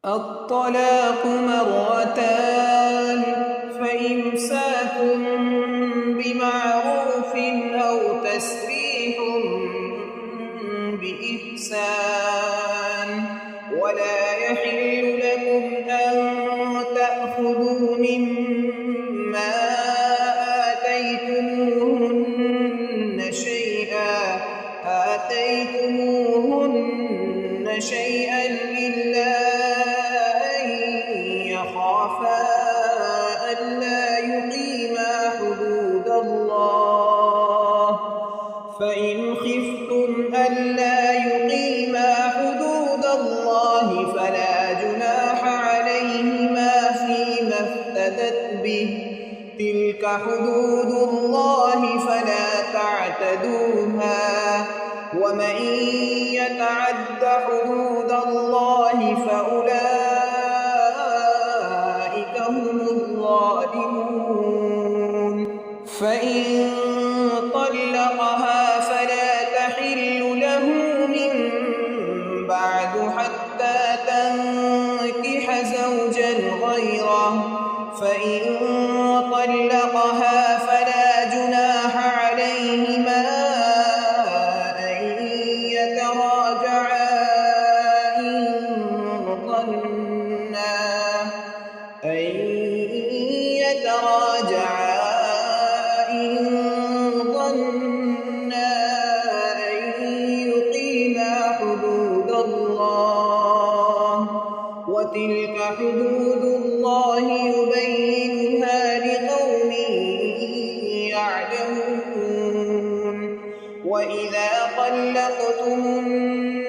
الطلاق مرتان فإمساك بمعروف أو تسريح بإحسان ولا يحل لكم أن تأخذوا مما آتيتموهن شيئا إلا أن يخافا ألا يقيما حدود الله فإن خفتم ألا يقيما حدود الله فلا جناح عليهما فيما افتدت به تلك حدود الله فلا تعتدوها ومن يتعد حدود الله فأولئك هم الظالمون. فإن طلقها فلا تحل له من بعد حتى تنكح زوجا غيره فإن طلقها فلا جناح عليهما أن يتراجعا إن ظنا أن يقيما حدود الله وتلك حدود الله يبينها لقوم يعلمون. وإذا طلقتم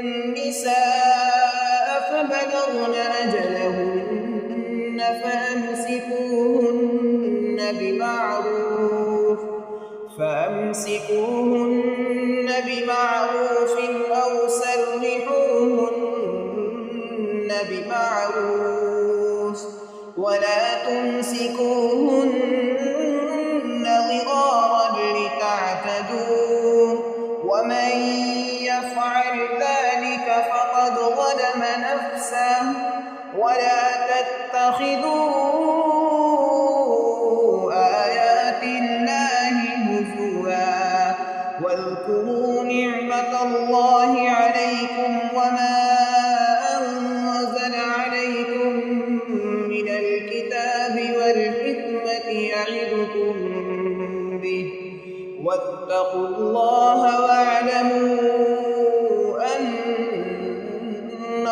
النساء فبلغن أجلهن فأمسكوهن بمعروف أو سرحوهن بمعروف ولا تمسكوهن ضرارا لتعتدوا ومن يفعل ذلك فقد ظلم نفسه ولا تتخذوا آيات الله هزوا واذكروا نعمة الله عليكم وما أنزل عليكم من الكتاب والحكمة يعظكم به واتقوا الله واعلموا أن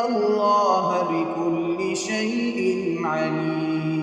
الله بكل شيء عليم.